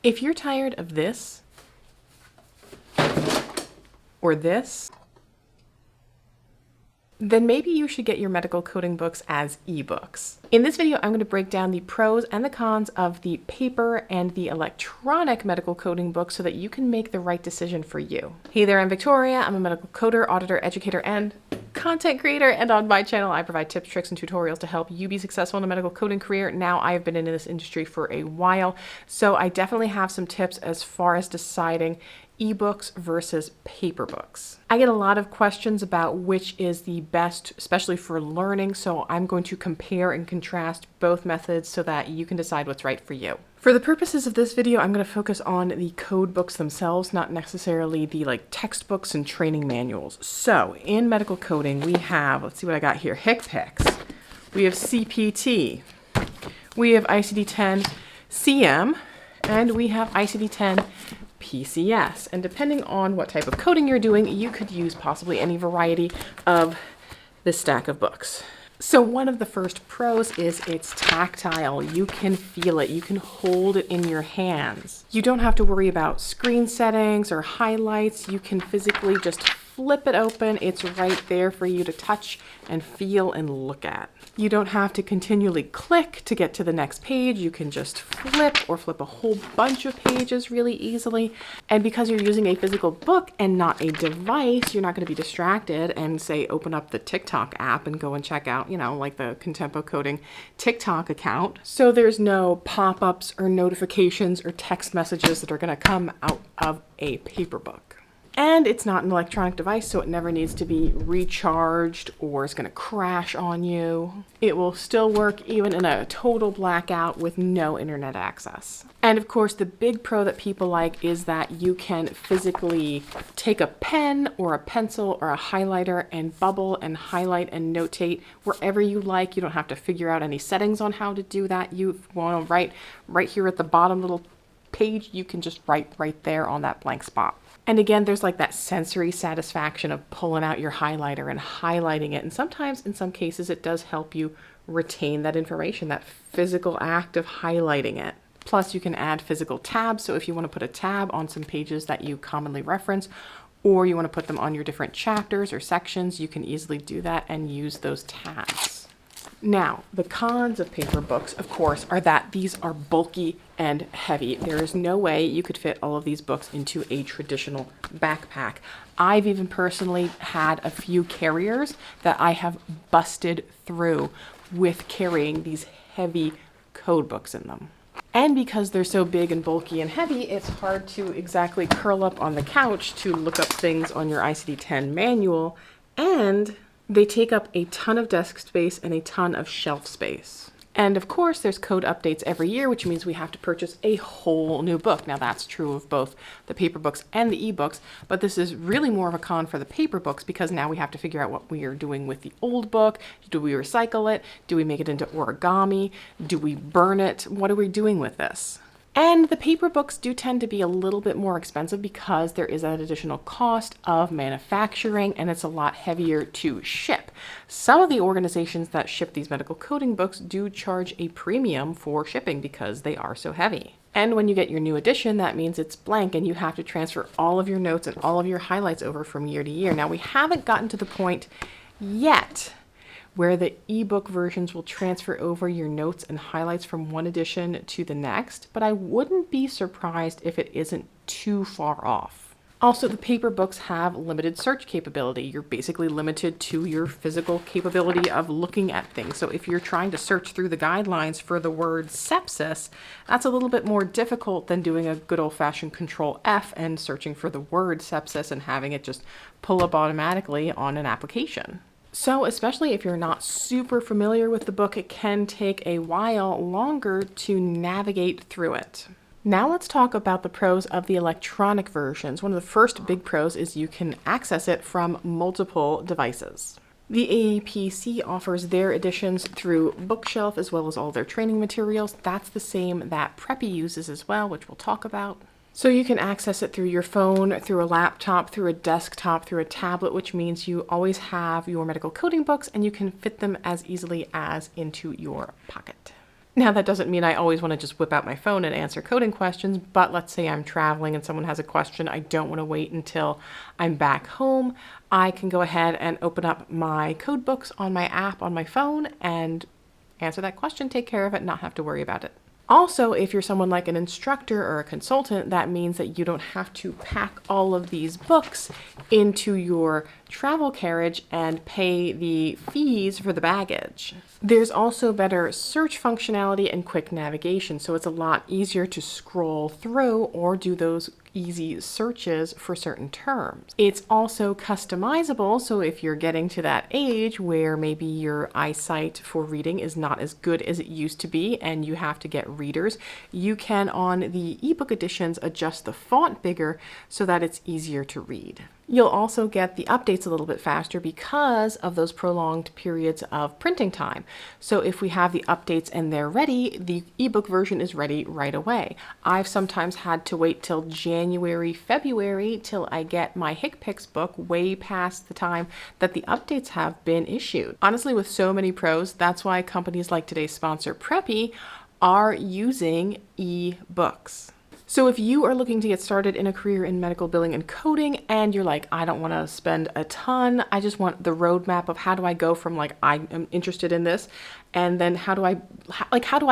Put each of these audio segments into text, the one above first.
If you're tired of this or this, then maybe you should get your medical coding books as ebooks. In this video, I'm going to break down the pros and the cons of the paper and the electronic medical coding books so that you can make the right decision for you. Hey there, I'm Victoria. I'm a medical coder, auditor, educator, and content creator, and on my channel I provide tips, tricks, and tutorials to help you be successful in a medical coding career. Now, I have been in this industry for a while, so I definitely have some tips as far as deciding ebooks versus paper books. I get a lot of questions about which is the best, especially for learning, so I'm going to compare and contrast both methods so that you can decide what's right for you. For the purposes of this video, I'm going to focus on the code books themselves, not necessarily the textbooks and training manuals. So in medical coding, we have, let's see what I got here, HCPCS, we have CPT, we have ICD-10 CM, and we have ICD-10 PCS. And depending on what type of coding you're doing, you could use possibly any variety of this stack of books. So one of the first pros is it's tactile. You can feel it. You can hold it in your hands. You don't have to worry about screen settings or highlights. You can physically just flip it open. It's right there for you to touch and feel and look at. You don't have to continually click to get to the next page. You can just flip or flip a whole bunch of pages really easily. And because you're using a physical book and not a device, you're not going to be distracted and say open up the TikTok app and go and check out, like the Contempo Coding TikTok account. So there's no pop-ups or notifications or text messages that are going to come out of a paper book. And it's not an electronic device, so it never needs to be recharged or it's going to crash on you. It will still work even in a total blackout with no internet access. And of course, the big pro that people like is that you can physically take a pen or a pencil or a highlighter and bubble and highlight and notate wherever you like. You don't have to figure out any settings on how to do that. You want to write right here at the bottom little page, you can just write right there on that blank spot. And again, there's that sensory satisfaction of pulling out your highlighter and highlighting it. And sometimes, in some cases, it does help you retain that information, that physical act of highlighting it. Plus, you can add physical tabs. So if you want to put a tab on some pages that you commonly reference, or you want to put them on your different chapters or sections, you can easily do that and use those tabs. Now, the cons of paper books, of course, are that these are bulky and heavy. There is no way you could fit all of these books into a traditional backpack. I've even personally had a few carriers that I have busted through with carrying these heavy code books in them. And because they're so big and bulky and heavy, it's hard to exactly curl up on the couch to look up things on your ICD-10 manual, and they take up a ton of desk space and a ton of shelf space. And of course, there's code updates every year, which means we have to purchase a whole new book. Now, that's true of both the paper books and the ebooks, but this is really more of a con for the paper books because now we have to figure out what we are doing with the old book. Do we recycle it? Do we make it into origami? Do we burn it? What are we doing with this? And the paper books do tend to be a little bit more expensive because there is that additional cost of manufacturing and it's a lot heavier to ship. Some of the organizations that ship these medical coding books do charge a premium for shipping because they are so heavy. And when you get your new edition, that means it's blank and you have to transfer all of your notes and all of your highlights over from year to year. Now, we haven't gotten to the point yet where the ebook versions will transfer over your notes and highlights from one edition to the next, but I wouldn't be surprised if it isn't too far off. Also, the paper books have limited search capability. You're basically limited to your physical capability of looking at things. So if you're trying to search through the guidelines for the word sepsis, that's a little bit more difficult than doing a good old-fashioned Control F and searching for the word sepsis and having it just pull up automatically on an application. So especially if you're not super familiar with the book, it can take a while longer to navigate through it. Now let's talk about the pros of the electronic versions. One of the first big pros is you can access it from multiple devices. The AAPC offers their editions through Bookshelf as well as all their training materials. That's the same that Preppy uses as well, which we'll talk about. So you can access it through your phone, through a laptop, through a desktop, through a tablet, which means you always have your medical coding books and you can fit them as easily as into your pocket. Now, that doesn't mean I always want to just whip out my phone and answer coding questions, but let's say I'm traveling and someone has a question, I don't want to wait until I'm back home. I can go ahead and open up my code books on my app on my phone and answer that question, take care of it, not have to worry about it. Also, if you're someone like an instructor or a consultant, that means that you don't have to pack all of these books into your travel carriage and pay the fees for the baggage. There's also better search functionality and quick navigation, so it's a lot easier to scroll through or do those easy searches for certain terms. It's also customizable, so if you're getting to that age where maybe your eyesight for reading is not as good as it used to be and you have to get readers, you can on the ebook editions adjust the font bigger so that it's easier to read. You'll also get the updates a little bit faster because of those prolonged periods of printing time. So if we have the updates and they're ready, the ebook version is ready right away. I've sometimes had to wait till January, February till I get my HickPicks book way past the time that the updates have been issued. Honestly, with so many pros, that's why companies like today's sponsor, Preppy, are using eBooks. So if you are looking to get started in a career in medical billing and coding and you're like, I don't want to spend a ton, I just want the roadmap of how do I go from like, I am interested in this, and then how do I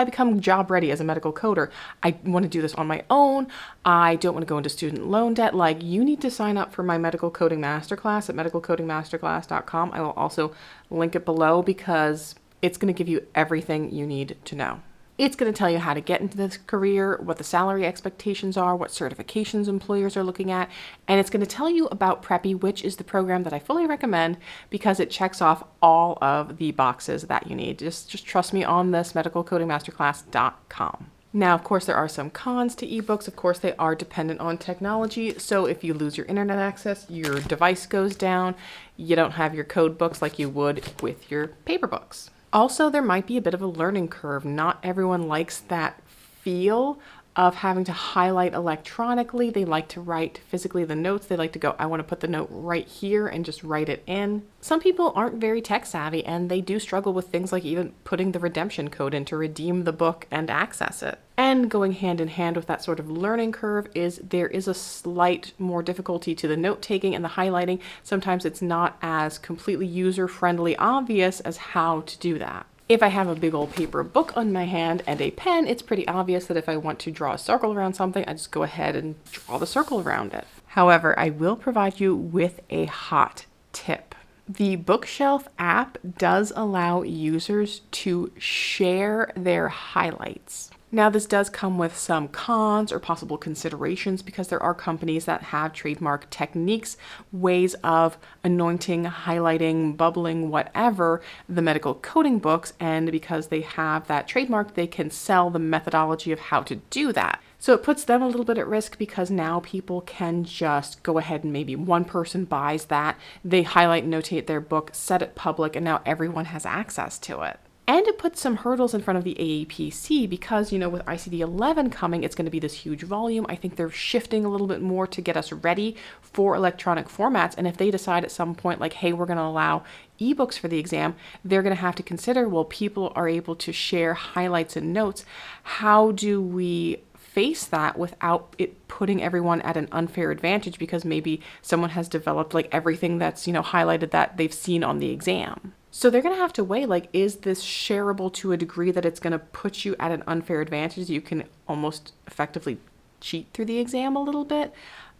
become job ready as a medical coder? I want to do this on my own. I don't want to go into student loan debt. Like, you need to sign up for my medical coding masterclass at medicalcodingmasterclass.com. I will also link it below because it's going to give you everything you need to know. It's going to tell you how to get into this career, what the salary expectations are, what certifications employers are looking at, and it's going to tell you about Preppy, which is the program that I fully recommend because it checks off all of the boxes that you need. Just trust me on this, medicalcodingmasterclass.com. Now, of course, there are some cons to ebooks. Of course, they are dependent on technology. So if you lose your internet access, your device goes down, you don't have your code books like you would with your paper books. Also, there might be a bit of a learning curve. Not everyone likes that feel of having to highlight electronically. They like to write physically the notes. They like to go, I want to put the note right here and just write it in. Some people aren't very tech savvy and they do struggle with things like even putting the redemption code in to redeem the book and access it. And going hand in hand with that sort of learning curve is there is a slight more difficulty to the note taking and the highlighting. Sometimes it's not as completely user-friendly obvious as how to do that. If I have a big old paper book on my hand and a pen, it's pretty obvious that if I want to draw a circle around something, I just go ahead and draw the circle around it. However, I will provide you with a hot tip. The Bookshelf app does allow users to share their highlights. Now, this does come with some cons or possible considerations because there are companies that have trademark techniques, ways of anointing, highlighting, bubbling, whatever, the medical coding books, and because they have that trademark, they can sell the methodology of how to do that. So it puts them a little bit at risk because now people can just go ahead and maybe one person buys that, they highlight and notate their book, set it public, and now everyone has access to it. And it puts some hurdles in front of the AAPC because, with ICD-11 coming, it's going to be this huge volume. I think they're shifting a little bit more to get us ready for electronic formats. And if they decide at some point, like, hey, we're going to allow ebooks for the exam, they're going to have to consider, well, people are able to share highlights and notes. How do we face that without it putting everyone at an unfair advantage because maybe someone has developed like everything that's, highlighted that they've seen on the exam? So they're going to have to weigh, like, is this shareable to a degree that it's going to put you at an unfair advantage? You can almost effectively cheat through the exam a little bit.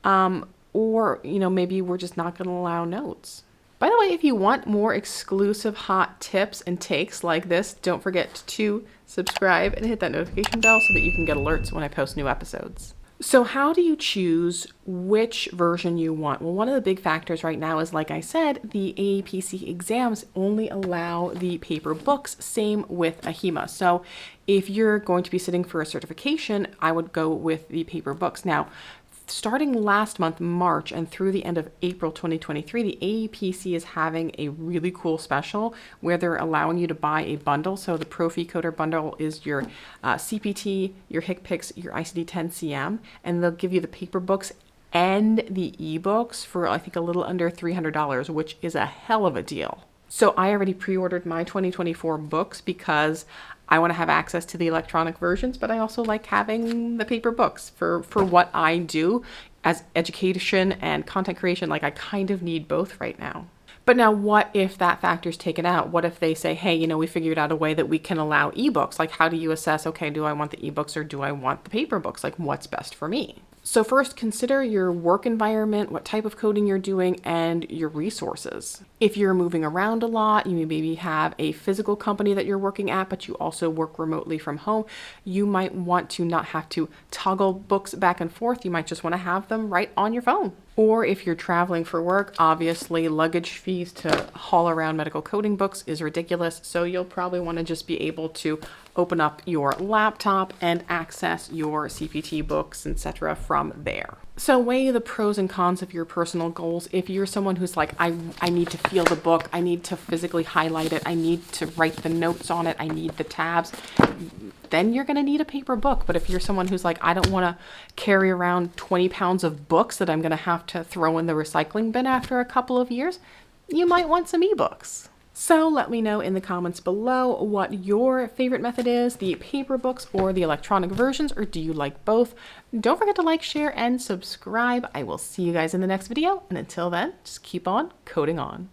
Or, maybe we're just not going to allow notes. By the way, if you want more exclusive hot tips and takes like this, don't forget to subscribe and hit that notification bell so that you can get alerts when I post new episodes. So how do you choose which version you want? Well, one of the big factors right now is, like I said, the AAPC exams only allow the paper books, same with AHIMA. So if you're going to be sitting for a certification, I would go with the paper books. Now, starting last month, March, and through the end of April 2023, the AAPC is having a really cool special where they're allowing you to buy a bundle. So the Profi Coder bundle is your CPT, your HickPicks, your ICD-10 CM, and they'll give you the paper books and the ebooks for, I think, a little under $300, which is a hell of a deal. So I already pre-ordered my 2024 books because I want to have access to the electronic versions, but I also like having the paper books for what I do as education and content creation. Like I kind of need both right now. But now what if that factor's taken out? What if they say, hey, you know, we figured out a way that we can allow ebooks? Like, how do you assess, okay, do I want the ebooks or do I want the paper books? Like, what's best for me? So first, consider your work environment, what type of coding you're doing, and your resources. If you're moving around a lot, you maybe have a physical company that you're working at, but you also work remotely from home, you might want to not have to toggle books back and forth. You might just want to have them right on your phone. Or if you're traveling for work, obviously luggage fees to haul around medical coding books is ridiculous. So you'll probably want to just be able to open up your laptop and access your CPT books, etc. from there. So weigh the pros and cons of your personal goals. If you're someone who's like, I need to feel the book, I need to physically highlight it, I need to write the notes on it, I need the tabs, then you're going to need a paper book. But if you're someone who's like, I don't want to carry around 20 pounds of books that I'm going to have to throw in the recycling bin after a couple of years, you might want some ebooks. So let me know in the comments below what your favorite method is, the paper books or the electronic versions, or do you like both? Don't forget to like, share, and subscribe. I will see you guys in the next video. And until then, just keep on coding on.